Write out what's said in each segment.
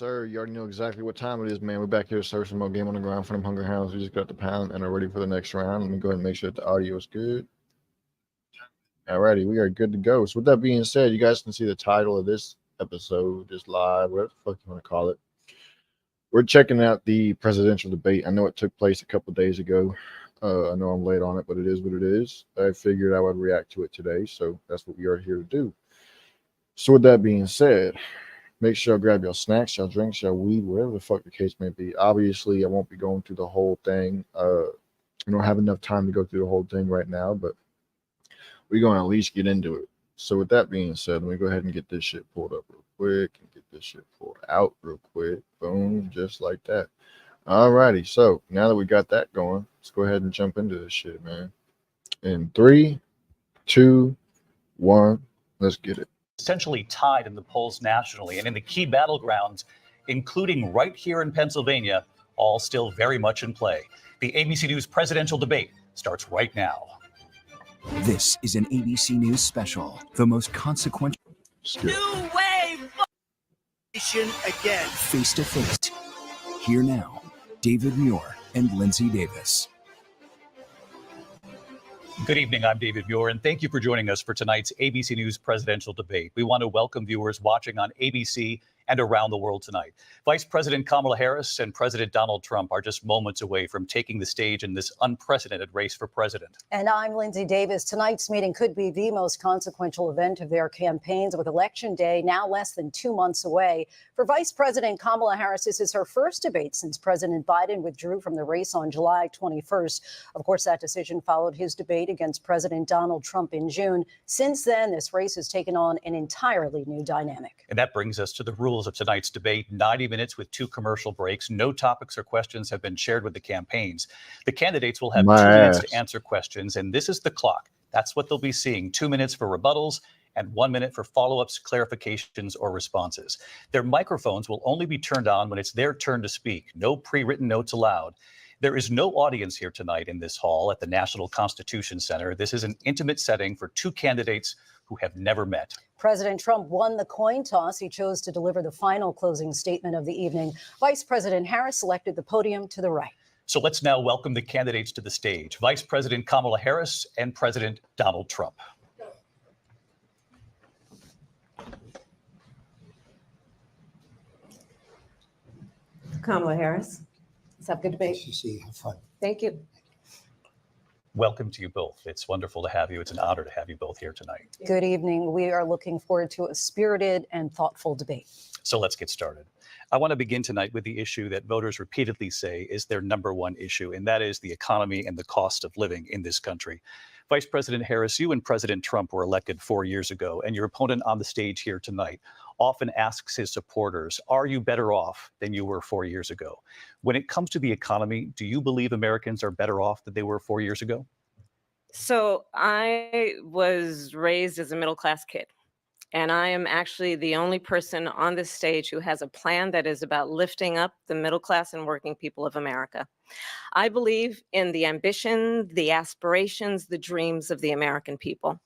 sir. You already know exactly what time it is, man. We're back here to serve some more Game on the Ground for them Hunger Hounds. We just got the pound and are ready for the next round. Let me go ahead and make sure that the audio is good. Alrighty, we are good to go. So with that being said, you guys can see the title of this episode, this live, whatever the fuck you want to call it. We're checking out the presidential debate. I know it took place a couple days ago. I know I'm late on it, but it is what it is. I figured I would react to it today, so that's what we are here to do. So with that being said, make sure you grab your snacks, your drinks, your weed, whatever the fuck the case may be. Obviously, I won't be going through the whole thing. I don't have enough time to go through the whole thing right now, but we're going to at least get into it. So with that being said, let me go ahead and get this shit pulled up real quick and get this shit pulled out real quick. Boom, just like that. Alrighty, so now that we got that going, let's go ahead and jump into this shit, man. In 3, 2, 1, let's get it. Essentially tied in the polls nationally and in the key battlegrounds, including right here in Pennsylvania, all still very much in play. The ABC News presidential debate starts right now. This is an ABC News special, the most consequential. New wave again. Face to face. Here now, David Muir and Lindsay Davis. Good evening, I'm David Muir, and thank you for joining us for tonight's ABC News presidential debate. We want to welcome viewers watching on ABC and around the world tonight. Vice President Kamala Harris and President Donald Trump are just moments away from taking the stage in this unprecedented race for president. And I'm Lindsay Davis. Tonight's meeting could be the most consequential event of their campaigns, with Election Day now less than 2 months away. For Vice President Kamala Harris, this is her first debate since President Biden withdrew from the race on July 21st. Of course, that decision followed his debate against President Donald Trump in June. Since then, this race has taken on an entirely new dynamic. And that brings us to the rules of tonight's debate. 90 minutes with 2 commercial breaks. No topics or questions have been shared with the campaigns. The candidates will have 2 minutes to answer questions, and this is the clock. That's what they'll be seeing. 2 minutes for rebuttals and 1 minute for follow-ups, clarifications, or responses. Their microphones will only be turned on when it's their turn to speak. No pre-written notes allowed. There is no audience here tonight in this hall at the National Constitution Center. This is an intimate setting for 2 candidates who have never met. President Trump won the coin toss. He chose to deliver the final closing statement of the evening. Vice President Harris selected the podium to the right. So let's now welcome the candidates to the stage. Vice President Kamala Harris and President Donald Trump. Kamala Harris. Let's have a good debate. Nice to see you. Have fun. Thank you. Welcome to you both. It's wonderful to have you. It's an honor to have you both here tonight. Good evening. We are looking forward to a spirited and thoughtful debate. So let's get started. I want to begin tonight with the issue that voters repeatedly say is their number one issue, and that is the economy and the cost of living in this country. Vice President Harris, you and President Trump were elected 4 years ago, and your opponent on the stage here tonight often asks his supporters, are you better off than you were 4 years ago? When it comes to the economy, do you believe Americans are better off than they were 4 years ago? So I was raised as a middle-class kid, and I am actually the only person on this stage who has a plan that is about lifting up the middle class and working people of America. I believe in the ambition, the aspirations, the dreams of the American people.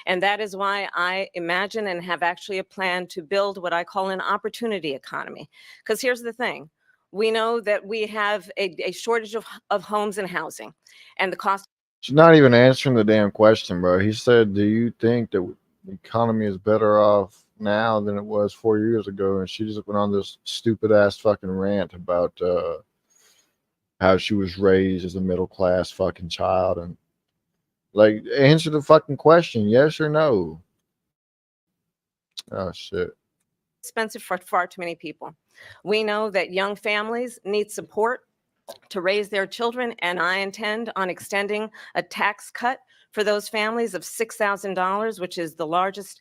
And that is why I imagine and have actually a plan to build what I call an opportunity economy. Because here's the thing. We know that we have a shortage of homes and housing, and the cost. She's not even answering the damn question, bro. He said, do you think that the economy is better off now than it was 4 years ago? And she just went on this stupid ass fucking rant about how she was raised as a middle class fucking child. And like, answer the fucking question, yes or no. Oh shit. Expensive for far too many people. We know that young families need support to raise their children, and I intend on extending a tax cut for those families of $6,000, which is the largest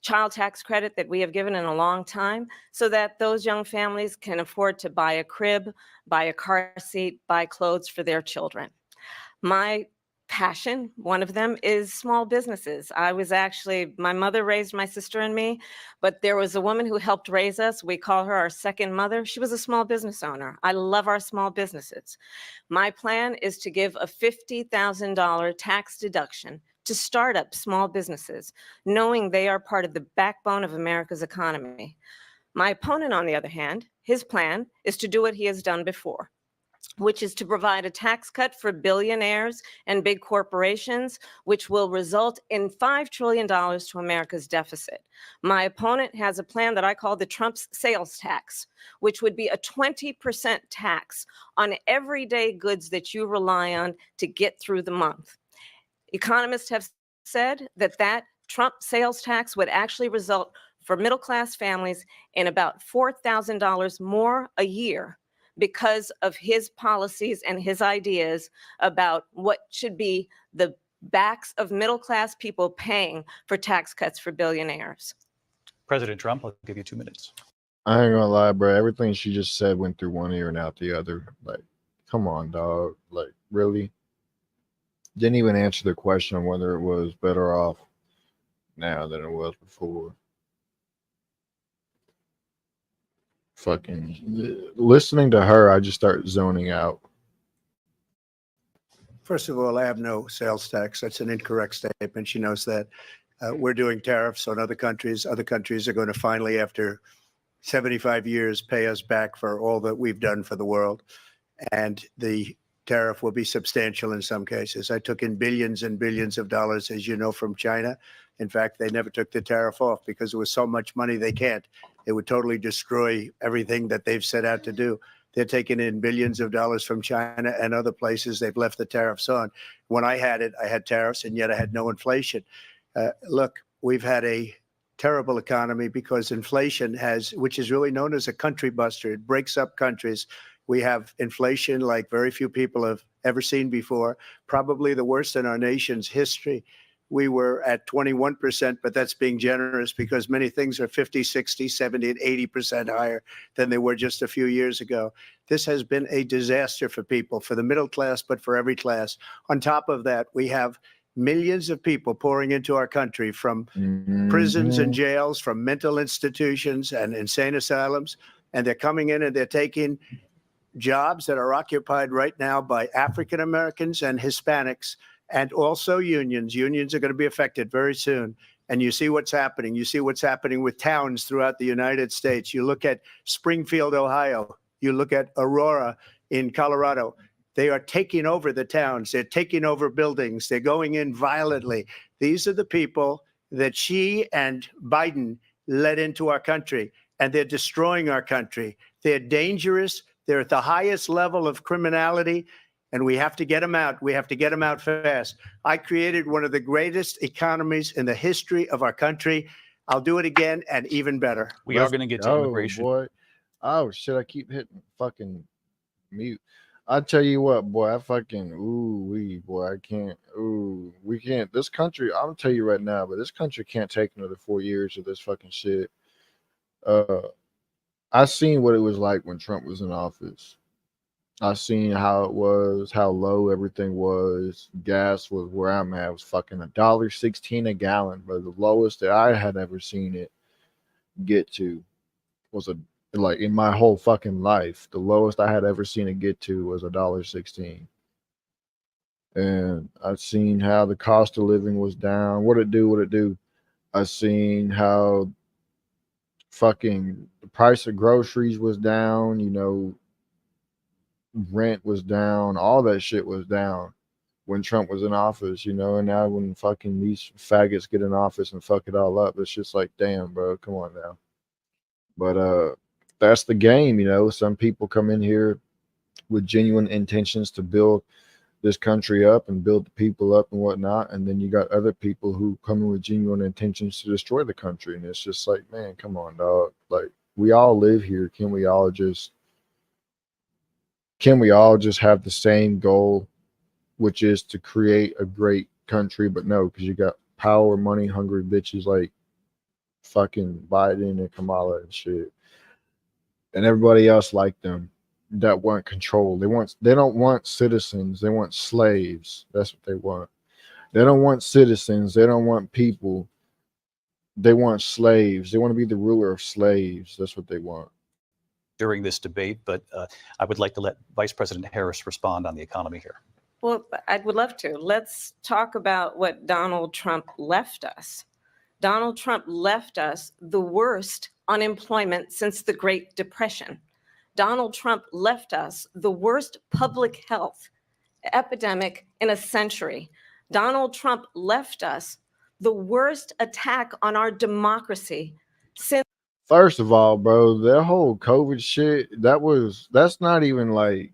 child tax credit that we have given in a long time, so that those young families can afford to buy a crib, buy a car seat, buy clothes for their children. My passion, one of them, is small businesses. My mother raised my sister and me, but there was a woman who helped raise us. We call her our second mother. She was a small business owner. I love our small businesses. My plan is to give a $50,000 tax deduction to start up small businesses, knowing they are part of the backbone of America's economy. My opponent, on the other hand, his plan is to do what he has done before, which is to provide a tax cut for billionaires and big corporations, which will result in $5 trillion to America's deficit. My opponent has a plan that I call the Trump's sales tax, which would be a 20% tax on everyday goods that you rely on to get through the month. Economists have said that Trump sales tax would actually result for middle-class families in about $4,000 more a year because of his policies and his ideas about what should be the backs of middle-class people paying for tax cuts for billionaires. President Trump, I'll give you 2 minutes. I ain't gonna lie, bro. Everything she just said went through one ear and out the other. Like, come on, dog. Like, really? Didn't even answer the question on whether it was better off now than it was before. Fucking listening to her, I just start zoning out. First of all, I have no sales tax. That's an incorrect statement. She knows that. We're doing tariffs on other countries. Other countries are going to finally, after 75 years, pay us back for all that we've done for the world. And the tariff will be substantial in some cases. I took in billions and billions of dollars, as you know, from China. In fact, they never took the tariff off because there was so much money they can't. It would totally destroy everything that they've set out to do. They're taking in billions of dollars from China and other places. They've left the tariffs on. When I had it, I had tariffs, and yet I had no inflation. Look, we've had a terrible economy because inflation has, which is really known as a country buster. It breaks up countries. We have inflation like very few people have ever seen before, probably the worst in our nation's history. We were at 21%, but that's being generous because many things are 50, 60, 70, and 80% higher than they were just a few years ago. This has been a disaster for people, for the middle class, but for every class. On top of that, we have millions of people pouring into our country from prisons and jails, from mental institutions and insane asylums, and they're coming in and they're taking jobs that are occupied right now by African Americans and Hispanics, and also unions. Unions are going to be affected very soon. And you see what's happening. You see what's happening with towns throughout the United States. You look at Springfield, Ohio. You look at Aurora in Colorado. They are taking over the towns. They're taking over buildings. They're going in violently. These are the people that she and Biden led into our country, and they're destroying our country. They're dangerous. They're at the highest level of criminality, and we have to get them out. We have to get them out fast. I created one of the greatest economies in the history of our country. I'll do it again and even better. We are going to get to immigration. Boy. Oh, shit. I keep hitting fucking mute. I tell you what, boy, I fucking, boy, I can't, we can't, this country, I'm gonna tell you right now, but this country can't take another 4 years of this fucking shit. I seen what it was like when Trump was in office. I seen how it was, how low everything was. Gas was where I'm at. It was fucking $1.16 a gallon, but the lowest that I had ever seen it get to was like in my whole fucking life, the lowest I had ever seen it get to was $1.16. And I've seen how the cost of living was down. What it do? I've seen how fucking the price of groceries was down, you know, rent was down, all that shit was down when Trump was in office, you know. And now when fucking these faggots get in office and fuck it all up, it's just like, damn, bro, come on now. But that's the game, you know. Some people come in here with genuine intentions to build this country up and build the people up and whatnot, and then you got other people who come in with genuine intentions to destroy the country. And it's just like, man, come on, dog. Like, we all live here. Can we all just have the same goal, which is to create a great country? But no, because you got power, money, hungry bitches like fucking Biden and Kamala and shit, and everybody else like them that want control. They don't want citizens. They want slaves. That's what they want. They don't want citizens. They don't want people. They want slaves. They want to be the ruler of slaves. That's what they want. During this debate, but I would like to let Vice President Harris respond on the economy here. Well, I would love to. Let's talk about what Donald Trump left us. Donald Trump left us the worst unemployment since the Great Depression. Donald Trump left us the worst public health epidemic in a century. Donald Trump left us the worst attack on our democracy since. First of all, bro, that whole COVID shit, that's not even like,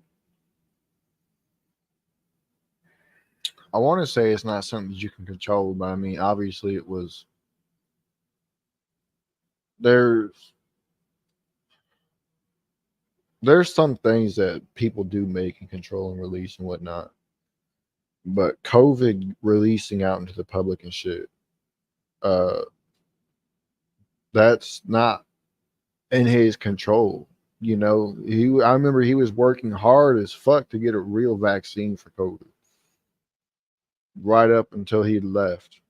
I want to say it's not something that you can control, but I mean, obviously it was. There's some things that people do make and control and release and whatnot, but COVID releasing out into the public and shit, that's not in his control. You know, I remember he was working hard as fuck to get a real vaccine for COVID right up until he left.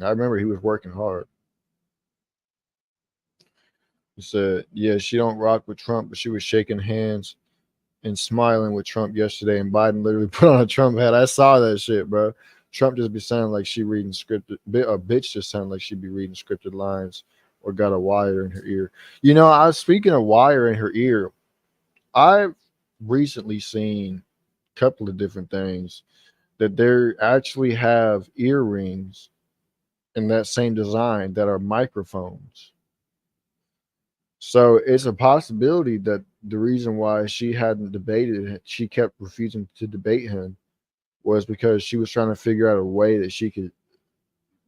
I remember he was working hard. He said, yeah, she don't rock with Trump, but she was shaking hands and smiling with Trump yesterday, and Biden literally put on a Trump hat. I saw that shit, bro. Trump just be sounding like she reading scripted, a bitch just sounded like she'd be reading scripted lines or got a wire in her ear. You know, I was speaking of wire in her ear. I've recently seen a couple of different things that they actually have earrings in that same design that are microphones. So it's a possibility that the reason why she hadn't debated, she kept refusing to debate him, was because she was trying to figure out a way that she could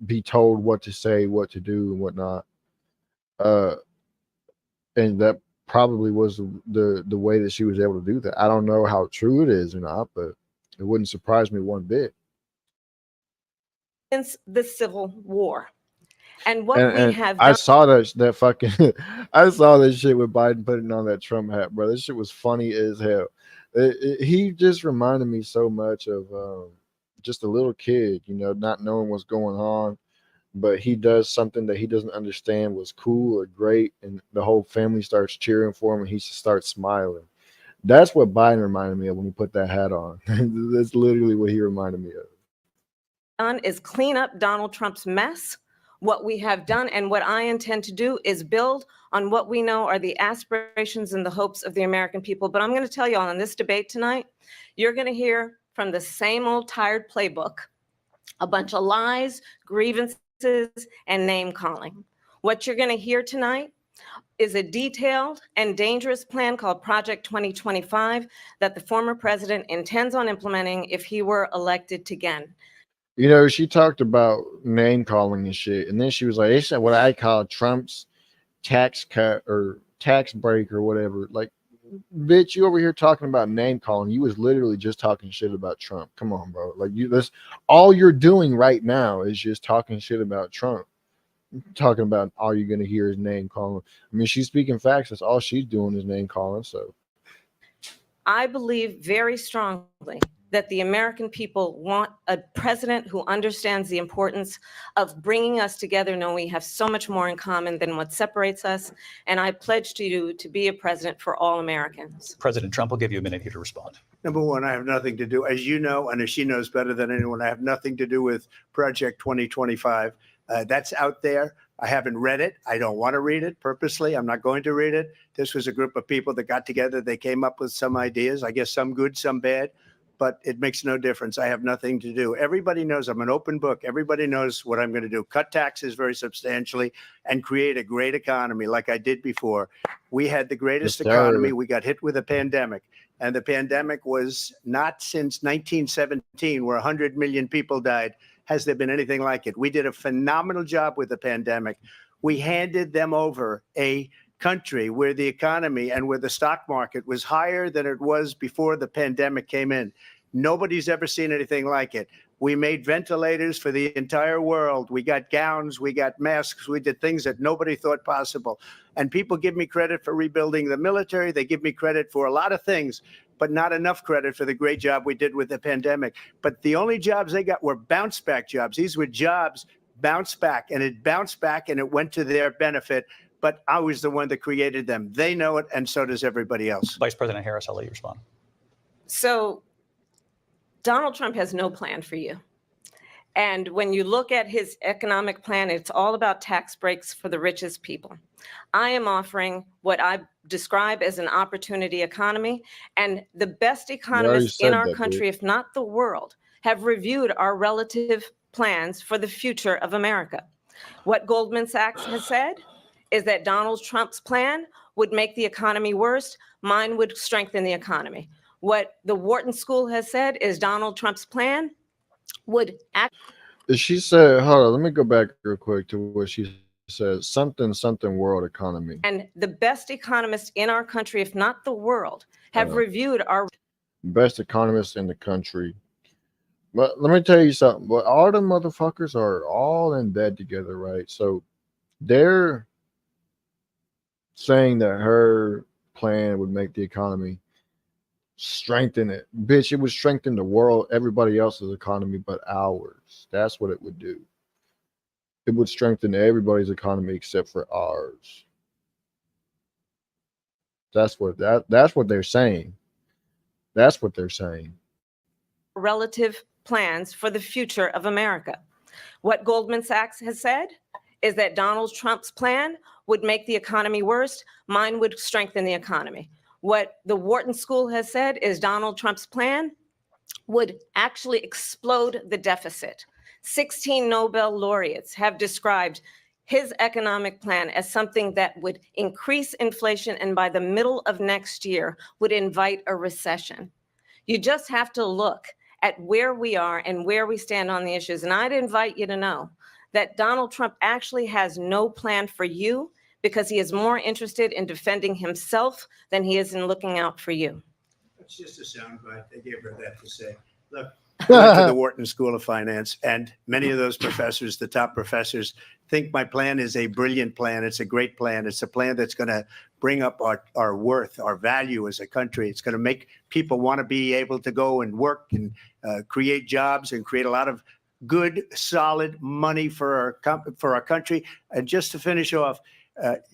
be told what to say, what to do, and whatnot. And that probably was the way that she was able to do that. I don't know how true it is or not, but it wouldn't surprise me one bit. Since the Civil War. And what we have I done. saw that fucking I saw that shit with Biden putting on that Trump hat, bro. This shit was funny as hell. He just reminded me so much of just a little kid, you know, not knowing what's going on, but he does something that he doesn't understand was cool or great, and the whole family starts cheering for him, and he just starts smiling. That's what Biden reminded me of when he put that hat on. That's literally what he reminded me of. Done is clean up Donald Trump's mess. What we have done and what I intend to do is build on what we know are the aspirations and the hopes of the American people. But I'm going to tell you all in this debate tonight, you're going to hear from the same old tired playbook, a bunch of lies, grievances, and name calling. What you're going to hear tonight is a detailed and dangerous plan called Project 2025 that the former president intends on implementing if he were elected again. You know, she talked about name calling and shit, and then she was like, "It's what I call Trump's tax cut or tax break or whatever." Like, bitch, you over here talking about name calling. You was literally just talking shit about Trump. Come on, bro. Like, that's all you're doing right now is just talking shit about Trump. Talking about all you're gonna hear is name calling. I mean, she's speaking facts. That's all she's doing is name calling. So, I believe very strongly that the American people want a president who understands the importance of bringing us together, knowing we have so much more in common than what separates us. And I pledge to you to be a president for all Americans. President Trump, will give you a minute here to respond. Number one, I have nothing to do, as you know, and as she knows better than anyone, I have nothing to do with Project 2025. That's out there. I haven't read it. I don't want to read it purposely. I'm not going to read it. This was a group of people that got together. They came up with some ideas, I guess some good, some bad, but it makes no difference. I have nothing to do. Everybody knows I'm an open book. Everybody knows what I'm going to do. Cut taxes very substantially and create a great economy like I did before. We had the greatest economy. We got hit with a pandemic. And the pandemic was not since 1917, where 100 million people died. Has there been anything like it? We did a phenomenal job with the pandemic. We handed them over a country where the economy and where the stock market was higher than it was before the pandemic came in. Nobody's ever seen anything like it. We made ventilators for the entire world. We got gowns, we got masks, we did things that nobody thought possible. And people give me credit for rebuilding the military. They give me credit for a lot of things, but not enough credit for the great job we did with the pandemic. But the only jobs they got were bounce back jobs. These were jobs bounced back, and it bounced back and it went to their benefit. But I was the one that created them. They know it, and so does everybody else. Vice President Harris, I'll let you respond. So Donald Trump has no plan for you. And when you look at his economic plan, it's all about tax breaks for the richest people. I am offering what I describe as an opportunity economy. And the best You already economists in said our that, country, bitch. if not the world, have reviewed our relative plans for the future of America. What Goldman Sachs has said is that Donald Trump's plan would make the economy worse. Mine would strengthen the economy. What the Wharton School has said is Donald Trump's plan would act. She said, hold on, let me go back real quick to what she said. Something world economy. And the best economists in our country, if not the world, have reviewed our Best economists in the country. But let me tell you something. But all the motherfuckers are all in bed together, right? So they're saying that her plan would make the economy strengthen it. Bitch, it would strengthen the world, everybody else's economy, but ours. That's what it would do. It would strengthen everybody's economy except for ours. That's what they're saying. That's what they're saying. relative plans for the future of America. What Goldman Sachs has said is that Donald Trump's plan would make the economy worse. Mine would strengthen the economy. What the Wharton School has said is Donald Trump's plan would actually explode the deficit. 16 Nobel laureates have described his economic plan as something that would increase inflation and by the middle of next year would invite a recession. You just have to look at where we are and where we stand on the issues. And I'd invite you to know that Donald Trump actually has no plan for you because he is more interested in defending himself than he is in looking out for you. It's just a soundbite. They gave her that to say. Look, I went to the Wharton School of Finance, and many of those professors, the top professors, think my plan is a brilliant plan. It's a great plan. It's a plan that's going to bring up our worth, our value as a country. It's going to make people want to be able to go and work and create jobs and create a lot of good, solid money for our country. And just to finish off,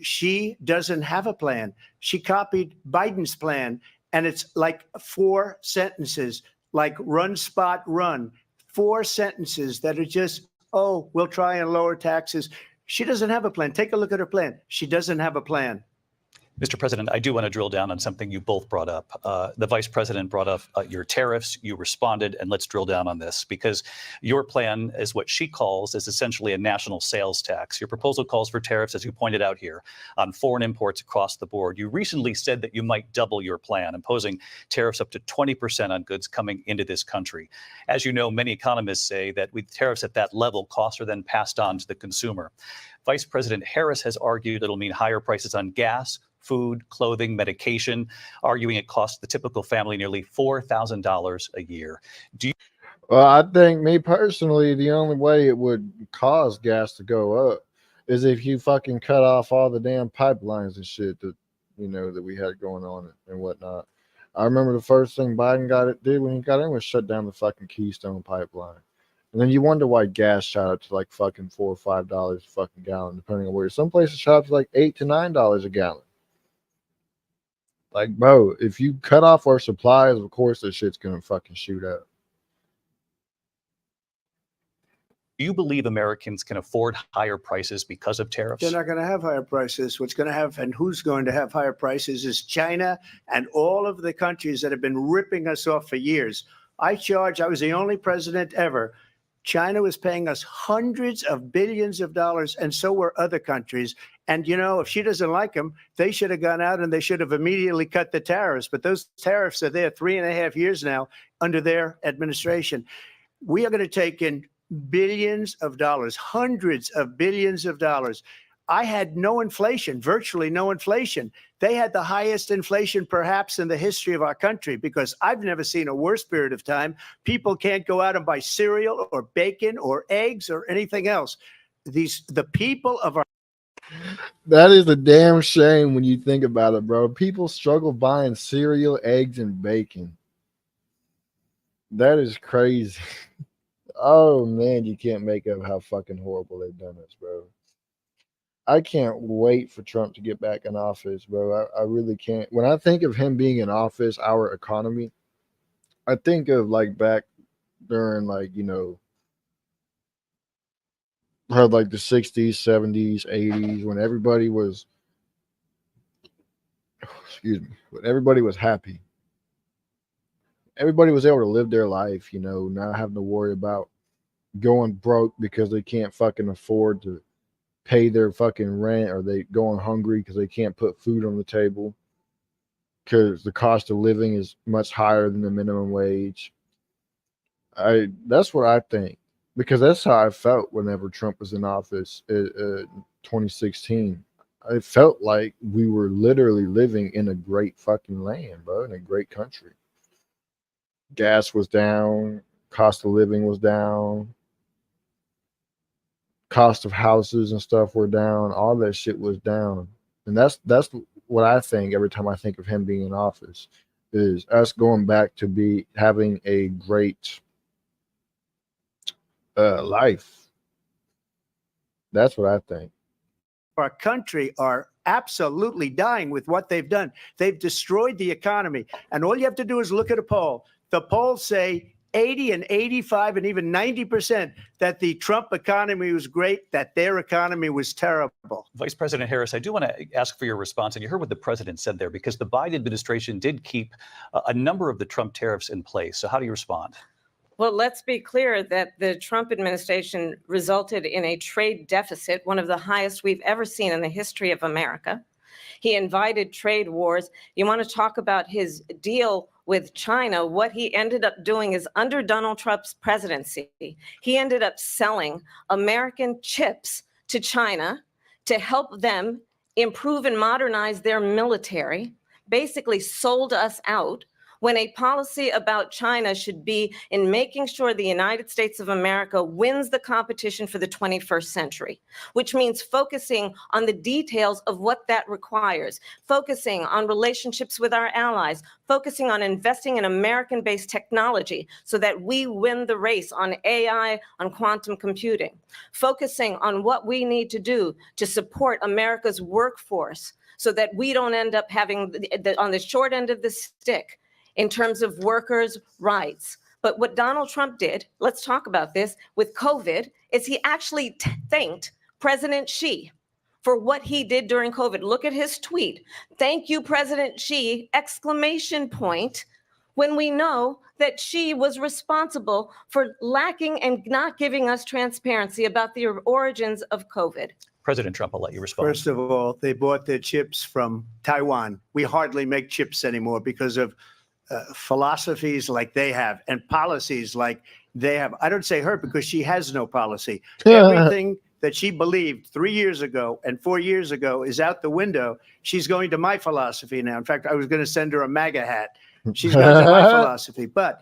she doesn't have a plan. She copied Biden's plan, and it's like 4 sentences, like run, spot, run. 4 sentences that are just, oh, we'll try and lower taxes. She doesn't have a plan. Take a look at her plan. She doesn't have a plan. Mr. President, I do want to drill down on something you both brought up. The vice president brought up your tariffs. You responded, and let's drill down on this because your plan is what she calls is essentially a national sales tax. Your proposal calls for tariffs, as you pointed out here, on foreign imports across the board. You recently said that you might double your plan, imposing tariffs up to 20% on goods coming into this country. As you know, many economists say that with tariffs at that level, costs are then passed on to the consumer. Vice President Harris has argued it'll mean higher prices on gas, food, clothing, medication, arguing it costs the typical family nearly $4,000 a year. Well, I think me personally, the only way it would cause gas to go up is if you fucking cut off all the damn pipelines and shit that that we had going on and whatnot. I remember the first thing Biden did when he got in was shut down the fucking Keystone pipeline. And then you wonder why gas shot up to like fucking $4 or $5 a fucking gallon, depending on where. Some places shot up to like $8 to $9 a gallon. Like, bro, if you cut off our supplies, of course this shit's gonna fucking shoot up. Do you believe Americans can afford higher prices because of tariffs? They're not going to have higher prices. What's going to have and who's going to have higher prices is China and all of the countries that have been ripping us off for years. I was the only president ever. China was paying us hundreds of billions of dollars, and so were other countries. And, if she doesn't like them, they should have gone out and they should have immediately cut the tariffs. But those tariffs are there 3.5 years now under their administration. We are going to take in billions of dollars, hundreds of billions of dollars. I had no inflation, virtually no inflation. They had the highest inflation perhaps in the history of our country because I've never seen a worse period of time. People can't go out and buy cereal or bacon or eggs or anything else. The people of our That is a damn shame when you think about it, bro. People struggle buying cereal, eggs, and bacon. That is crazy. Oh man, you can't make up how fucking horrible they've done us, bro. I can't wait for Trump to get back in office, bro. I really can't. When I think of him being in office, our economy, I think of like back during like, had like the 60s, 70s, 80s, when everybody was excuse me, but everybody was happy. Everybody was able to live their life, not having to worry about going broke because they can't fucking afford to pay their fucking rent, or they going hungry because they can't put food on the table because the cost of living is much higher than the minimum wage. That's what I think, because that's how I felt whenever Trump was in office in 2016. I felt like we were literally living in a great fucking land, bro, in a great country. Gas was down, cost of living was down, cost of houses and stuff were down, all that shit was down. And that's what I think every time I think of him being in office, is us going back to having a great life. That's what I think. Our country are absolutely dying with what they've done. They've destroyed the economy. And all you have to do is look at a poll. The polls say 80 and 85 and even 90% that the Trump economy was great, that their economy was terrible. Vice President Harris, I do want to ask for your response. And you heard what the president said there, because the Biden administration did keep a number of the Trump tariffs in place. So how do you respond? Well, let's be clear that the Trump administration resulted in a trade deficit, one of the highest we've ever seen in the history of America. He invited trade wars. You want to talk about his deal with China? What he ended up doing is, under Donald Trump's presidency, he ended up selling American chips to China to help them improve and modernize their military, basically sold us out, when a policy about China should be in making sure the United States of America wins the competition for the 21st century, which means focusing on the details of what that requires, focusing on relationships with our allies, focusing on investing in American-based technology so that we win the race on AI, on quantum computing, focusing on what we need to do to support America's workforce so that we don't end up having on the short end of the stick in terms of workers' rights. But what Donald Trump did, let's talk about this, with COVID, is he actually thanked President Xi for what he did during COVID. Look at his tweet. Thank you, President Xi, exclamation point, when we know that Xi was responsible for lacking and not giving us transparency about the origins of COVID. President Trump, I'll let you respond. First of all, they bought their chips from Taiwan. We hardly make chips anymore because of philosophies like they have and policies like they have. I don't say her because she has no policy. Everything that she believed 3 years ago and 4 years ago is out the window. She's going to my philosophy now. In fact, I was going to send her a MAGA hat. She's going to my philosophy. But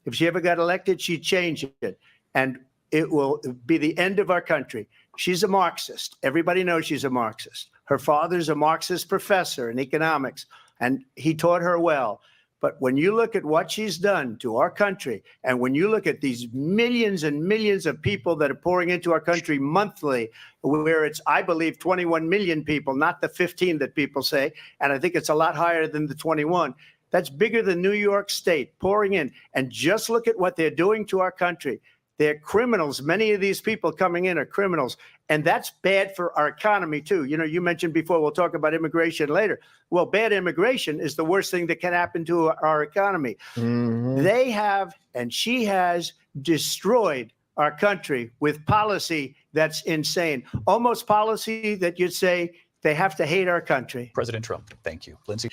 if she ever got elected, she'd change it. And it will be the end of our country. She's a Marxist. Everybody knows she's a Marxist. Her father's a Marxist professor in economics, and he taught her well. But when you look at what she's done to our country, and when you look at these millions and millions of people that are pouring into our country monthly, where it's, I believe, 21 million people, not the 15 that people say, and I think it's a lot higher than the 21. That's bigger than New York State pouring in. And just look at what they're doing to our country. They're criminals. Many of these people coming in are criminals. And that's bad for our economy, too. You know, you mentioned before, we'll talk about immigration later. Well, bad immigration is the worst thing that can happen to our economy. Mm-hmm. They have, and she has, destroyed our country with policy that's insane. Almost policy that you'd say they have to hate our country. President Trump, thank you. Lindsay?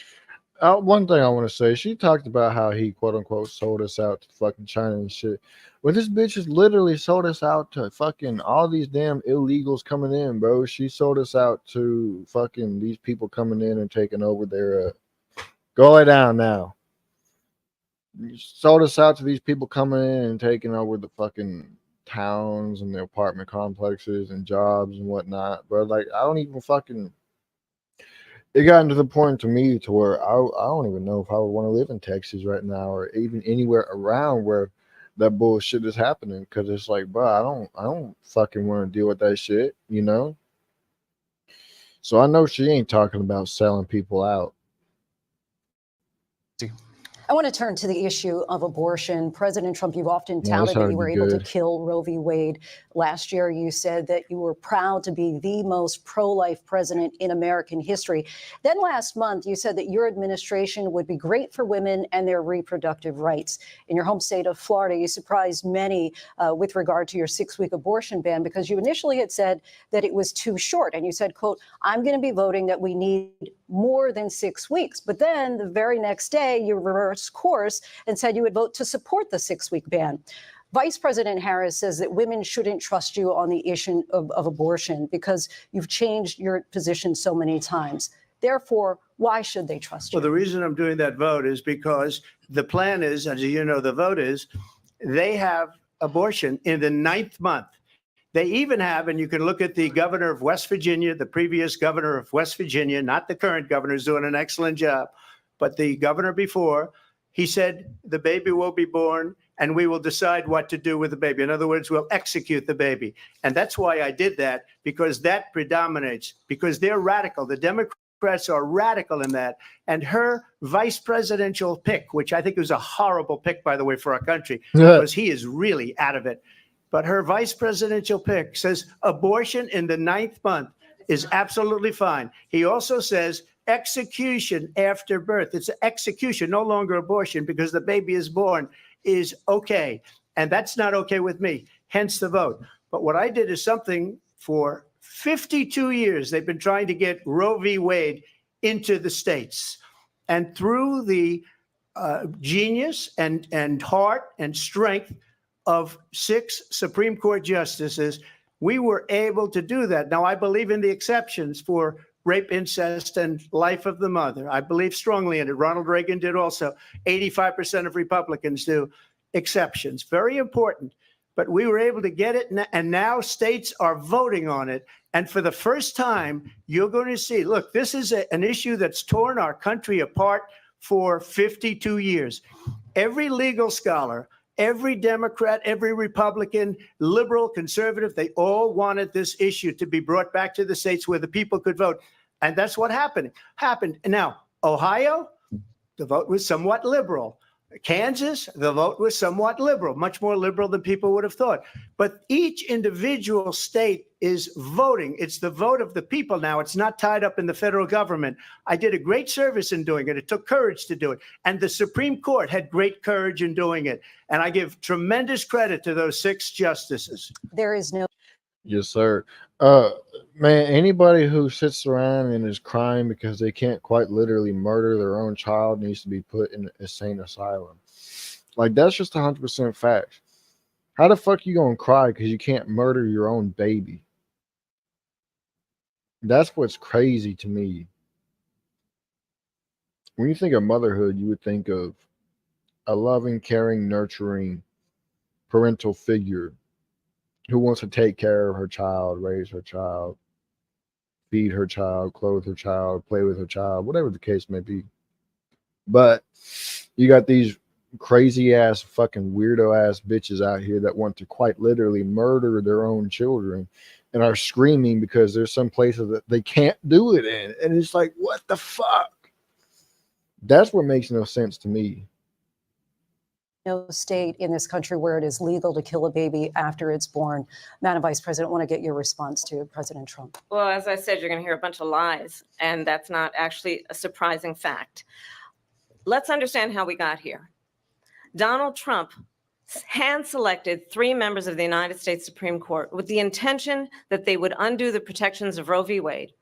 One thing I want to say, she talked about how he, quote unquote, sold us out to fucking China and shit. Well, this bitch has literally sold us out to fucking all these damn illegals coming in, bro. She sold us out to fucking these people coming in and taking over their, go lay down now. Sold us out to these people coming in and taking over the fucking towns and the apartment complexes and jobs and whatnot, bro. Like, I don't even fucking... It got to the point to me to where I don't even know if I would want to live in Texas right now or even anywhere around where that bullshit is happening, because it's like, bro, I don't fucking want to deal with that shit, you know? So I know she ain't talking about selling people out. I want to turn to the issue of abortion. President Trump, you've often Yeah, this touted that ought you to were be able to good. kill Roe v. Wade. Last year, you said that you were proud to be the most pro-life president in American history. Then last month, you said that your administration would be great for women and their reproductive rights. In your home state of Florida, you surprised many with regard to your 6-week abortion ban, because you initially had said that it was too short. And you said, quote, I'm going to be voting that we need more than 6 weeks. But then the very next day, you reversed course and said you would vote to support the 6-week ban. Vice President Harris says that women shouldn't trust you on the issue of abortion because you've changed your position so many times. Therefore, why should they trust you? Well, the reason I'm doing that vote is because the plan is, as you know, the vote is they have abortion in the 9th month. They even have, and you can look at the governor of West Virginia, the previous governor of West Virginia, not the current governor, who's doing an excellent job, but the governor before, he said the baby will be born and we will decide what to do with the baby. In other words, we'll execute the baby. And that's why I did that, because that predominates, because they're radical. The Democrats are radical in that. And her vice presidential pick, which I think was a horrible pick, by the way, for our country, because he is really out of it. But her vice presidential pick says abortion in the 9th month is absolutely fine. He also says execution after birth. It's execution, no longer abortion, because the baby is born, is okay. And that's not okay with me, hence the vote. But what I did is something for 52 years. They've been trying to get Roe v. Wade into the states. And through the genius and heart and strength of 6 Supreme Court justices, we were able to do that. Now, I believe in the exceptions for rape, incest, and life of the mother. I believe strongly in it. Ronald Reagan did also. 85% of Republicans do. Exceptions, very important. But we were able to get it, and now states are voting on it. And for the first time, you're going to see, look, this is an issue that's torn our country apart for 52 years. Every legal scholar, every Democrat, every Republican, liberal, conservative, they all wanted this issue to be brought back to the states where the people could vote. And that's what happened. Now, Ohio, the vote was somewhat liberal. Kansas, the vote was somewhat liberal, much more liberal than people would have thought. But each individual state is voting. It's the vote of the people now. It's not tied up in the federal government. I did a great service in doing it. It took courage to do it. And the Supreme Court had great courage in doing it. And I give tremendous credit to those 6 justices. There is no. Yes, sir. Man, anybody who sits around and is crying because they can't quite literally murder their own child needs to be put in an insane asylum. Like, that's just 100% fact. How the fuck you gonna cry because you can't murder your own baby? That's what's crazy to me. When you think of motherhood, you would think of a loving, caring, nurturing parental figure who wants to take care of her child, raise her child, feed her child, clothe her child, play with her child, whatever the case may be. But you got these crazy ass fucking weirdo ass bitches out here that want to quite literally murder their own children and are screaming because there's some places that they can't do it in. And it's like, what the fuck? That's what makes no sense to me. No state in this country where it is legal to kill a baby after it's born. Madam Vice President, I want to get your response to President Trump. Well, as I said, you're going to hear a bunch of lies, and that's not actually a surprising fact. Let's understand how we got here. Donald Trump hand-selected 3 members of the United States Supreme Court with the intention that they would undo the protections of Roe v. Wade.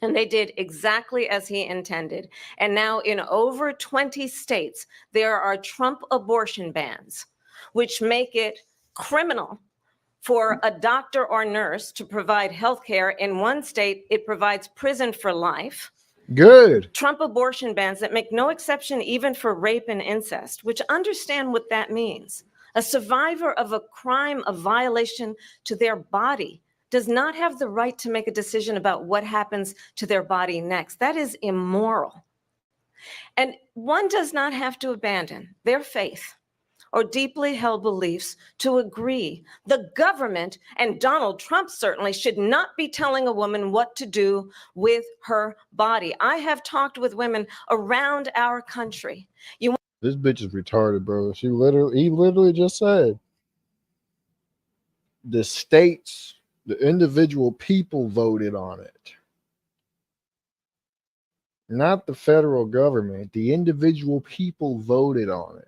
And they did exactly as he intended. And now in over 20 states, there are Trump abortion bans, which make it criminal for a doctor or nurse to provide health care. In one state, it provides prison for life. Good. Trump abortion bans that make no exception even for rape and incest, which understand what that means. A survivor of a crime of violation to their body does not have the right to make a decision about what happens to their body next. That is immoral. And one does not have to abandon their faith or deeply held beliefs to agree. The government, and Donald Trump certainly, should not be telling a woman what to do with her body. I have talked with women around our country. You This bitch is retarded, bro. He literally just said the states, the individual people voted on it. Not the federal government. The individual people voted on it.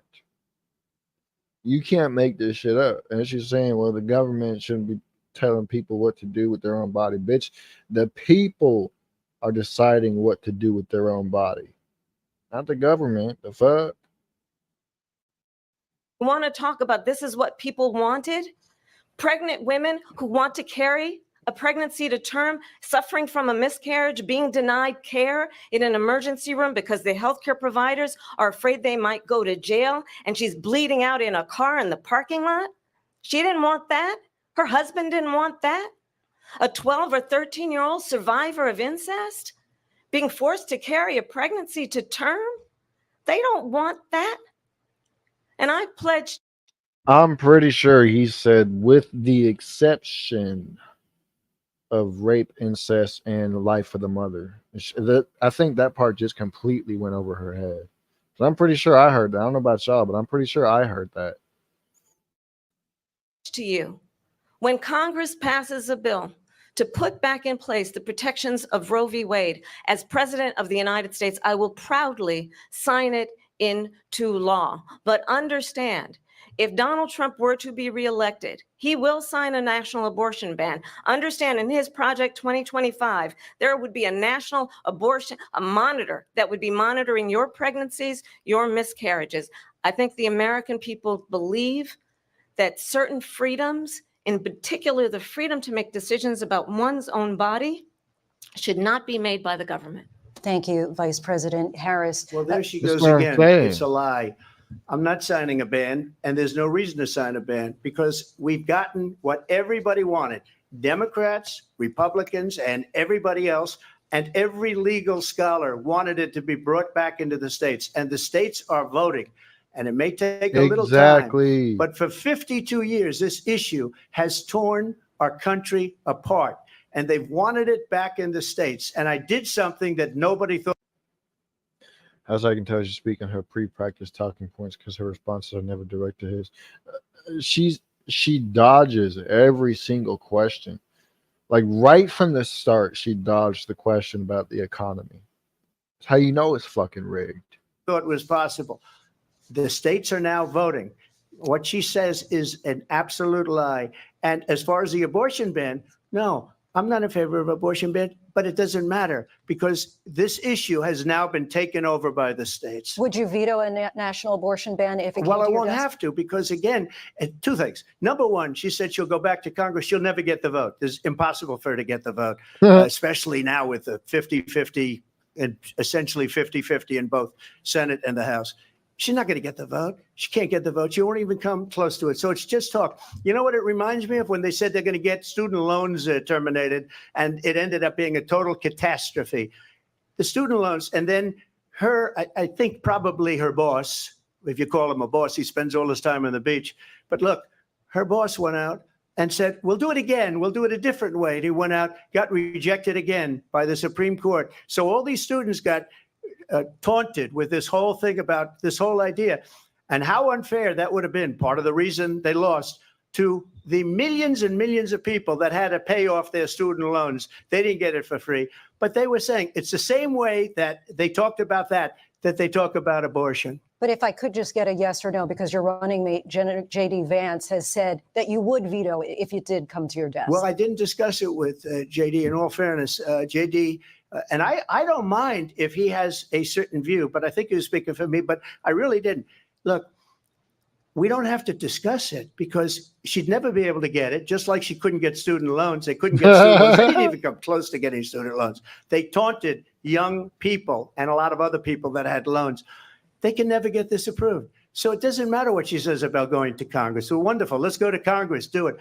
You can't make this shit up. And she's saying, well, the government shouldn't be telling people what to do with their own body. Bitch, the people are deciding what to do with their own body. Not the government. The fuck? Want to talk about this is what people wanted? Pregnant women who want to carry a pregnancy to term, suffering from a miscarriage, being denied care in an emergency room because the healthcare providers are afraid they might go to jail, and she's bleeding out in a car in the parking lot. She didn't want that. Her husband didn't want that. A 12 or 13-year-old survivor of incest being forced to carry a pregnancy to term. They don't want that. And I pledged. I'm pretty sure he said, with the exception of rape, incest, and life of the mother. I think that part just completely went over her head. So I'm pretty sure I heard that. I don't know about y'all, but I'm pretty sure I heard that. To you, when Congress passes a bill to put back in place the protections of Roe v. Wade, as President of the United States, I will proudly sign it into law. But understand, if Donald Trump were to be reelected, he will sign a national abortion ban. Understand, in his Project 2025, there would be a national abortion, a monitor that would be monitoring your pregnancies, your miscarriages. I think the American people believe that certain freedoms, in particular the freedom to make decisions about one's own body, should not be made by the government. Thank you, Vice President Harris. Well, there she That's goes what I'm again. saying. It's a lie. I'm not signing a ban, and there's no reason to sign a ban because we've gotten what everybody wanted. Democrats, Republicans, and everybody else, and every legal scholar wanted it to be brought back into the states, and the states are voting. And it may take a little time, but for 52 years, this issue has torn our country apart, and they've wanted it back in the states. And I did something that nobody thought. As I can tell, she's speaking her pre-practice talking points because her responses are never direct to his. She dodges every single question. Like right from the start, she dodged the question about the economy. It's how you know it's fucking rigged. Thought was possible. The states are now voting. What she says is an absolute lie. And as far as the abortion ban, no, I'm not in favor of abortion ban, but it doesn't matter because this issue has now been taken over by the states. Would you veto a national abortion ban if it came Well, to I your won't desk? have to because, again, two things. Number one, she said she'll go back to Congress. She'll never get the vote. It's impossible for her to get the vote, especially now with the 50-50 and essentially 50-50 in both Senate and the House. She's not going to get the vote. She can't get the vote. She won't even come close to it. So it's just talk. You know what it reminds me of? When they said they're going to get student loans terminated, and it ended up being a total catastrophe. The student loans, and then her, I think probably her boss, if you call him a boss, he spends all his time on the beach. But look, her boss went out and said, we'll do it again. We'll do it a different way. And he went out, got rejected again by the Supreme Court. So all these students got taunted with this whole thing about this whole idea, and how unfair that would have been. Part of the reason they lost to the millions and millions of people that had to pay off their student loans. They didn't get it for free, but they were saying it's the same way that they talked about that they talk about abortion. But if I could just get a yes or no, because your running mate, J.D. Vance, has said that you would veto it if it did come to your desk. Well, I didn't discuss it with J.D. In all fairness, J.D., and I don't mind if he has a certain view, but I think he was speaking for me, but I really didn't. Look, we don't have to discuss it because she'd never be able to get it, just like she couldn't get student loans. They couldn't get student loans. They didn't even come close to getting student loans. They taunted young people and a lot of other people that had loans. They can never get this approved. So it doesn't matter what she says about going to Congress. Well, wonderful. Let's go to Congress, do it.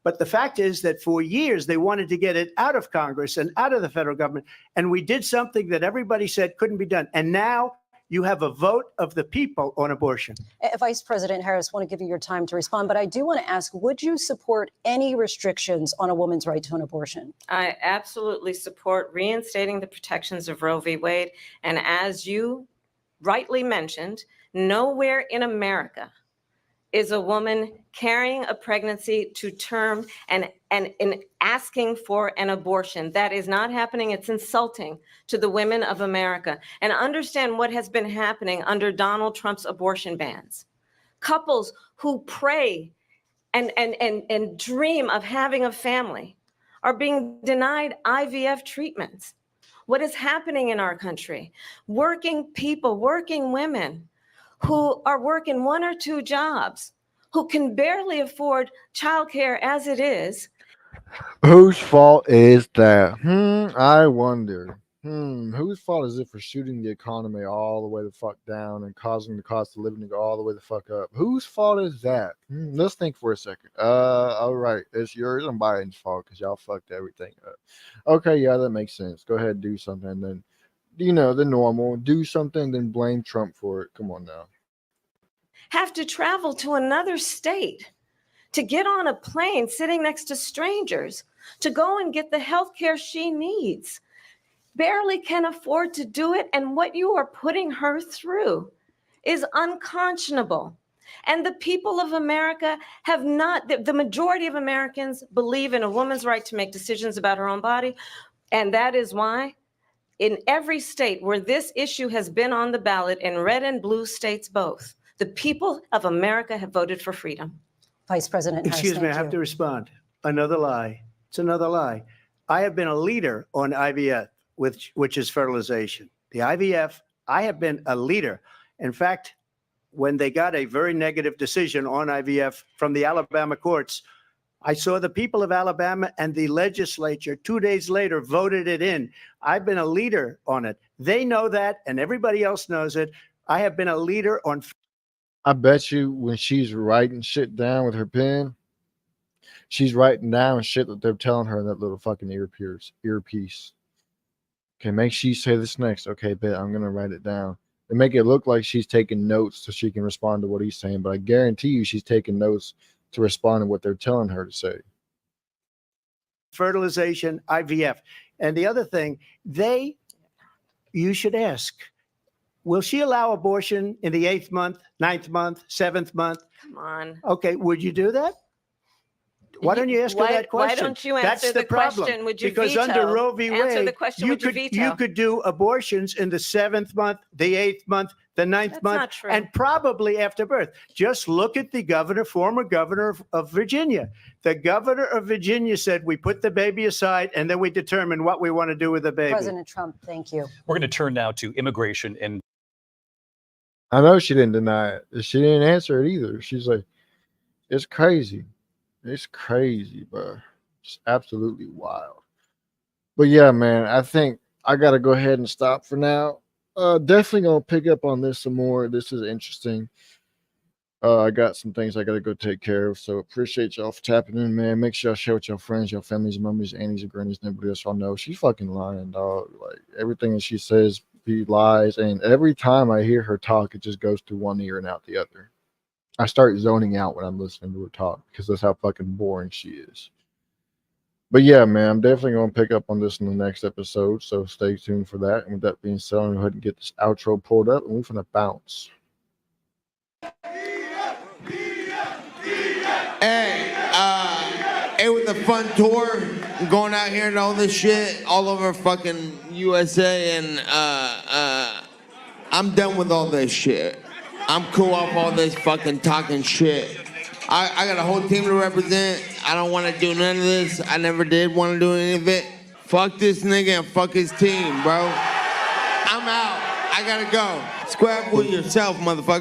But the fact is that for years, they wanted to get it out of Congress and out of the federal government. And we did something that everybody said couldn't be done. And now you have a vote of the people on abortion. Vice President Harris, I want to give you your time to respond, but I do want to ask, would you support any restrictions on a woman's right to an abortion? I absolutely support reinstating the protections of Roe v. Wade. And as you rightly mentioned, nowhere in America is a woman carrying a pregnancy to term and asking for an abortion. That is not happening. It's insulting to the women of America. And understand what has been happening under Donald Trump's abortion bans. Couples who pray and dream of having a family are being denied IVF treatments. What is happening in our country? Working people, working women who are working 1 or 2 jobs, who can barely afford childcare as it is. Whose fault is that? I wonder. Whose fault is it for shooting the economy all the way the fuck down and causing the cost of living to go all the way the fuck up? Whose fault is that? Let's think for a second. All right, it's yours and Biden's fault because y'all fucked everything up. Okay, yeah, that makes sense. Go ahead, do something, and then the normal. Do something, then blame Trump for it. Come on now. Have to travel to another state to get on a plane sitting next to strangers to go and get the health care she needs. Barely can afford to do it, and what you are putting her through is unconscionable. And the people of America have not, the majority of Americans believe in a woman's right to make decisions about her own body, and that is why in every state where this issue has been on the ballot, in red and blue states both, the people of America have voted for freedom. Vice President Harris, Excuse me, I thank have you. to respond. Another lie. It's another lie. I have been a leader on IVF, which is fertilization. The IVF, I have been a leader. In fact, when they got a very negative decision on IVF from the Alabama courts, I saw the people of Alabama and the legislature 2 days later voted it in. I've been a leader on it. They know that, and everybody else knows it. I have been a leader on. I bet you when she's writing shit down with her pen, she's writing down shit that they're telling her in that little fucking earpiece. Okay, make she say this next. Okay, bet I'm gonna write it down. They make it look like she's taking notes so she can respond to what he's saying, but I guarantee you she's taking notes to respond to what they're telling her to say. Fertilization, IVF. And the other thing, you should ask, will she allow abortion in the 8th month, 9th month, 7th month? Come on. Okay, would you do that? Why don't you ask her that question? Why don't you answer That's the problem. question? Would you because veto? under Roe v. Answer Wade, the question. you Would you could veto? you could do abortions in the 7th month, the 8th month, the 9th That's month, not true. and probably after birth. Just look at the former governor of Virginia. The governor of Virginia said we put the baby aside and then we determine what we want to do with the baby. President Trump, thank you. We're going to turn now to immigration and I know she didn't deny it. She didn't answer it either. She's like, it's crazy. It's crazy, bro. It's absolutely wild. But yeah, man, I think I got to go ahead and stop for now. Definitely going to pick up on this some more. This is interesting. I got some things I got to go take care of. So appreciate y'all for tapping in, man. Make sure y'all share with your friends, your families, members, aunties, and grannies, and everybody else y'all know. She's fucking lying, dog. Like everything that she says, she lies. And every time I hear her talk, it just goes through one ear and out the other. I start zoning out when I'm listening to her talk because that's how fucking boring she is. But yeah, man, I'm definitely going to pick up on this in the next episode. So stay tuned for that. And with that being said, I'm going to go ahead and get this outro pulled up and we're going to bounce. Hey, with the fun tour, going out here and all this shit all over fucking USA, and I'm done with all this shit. I'm cool off all this fucking talking shit. I got a whole team to represent. I don't want to do none of this. I never did want to do any of it. Fuck this nigga and fuck his team, bro. I'm out. I gotta go. Square up with yourself, motherfucker.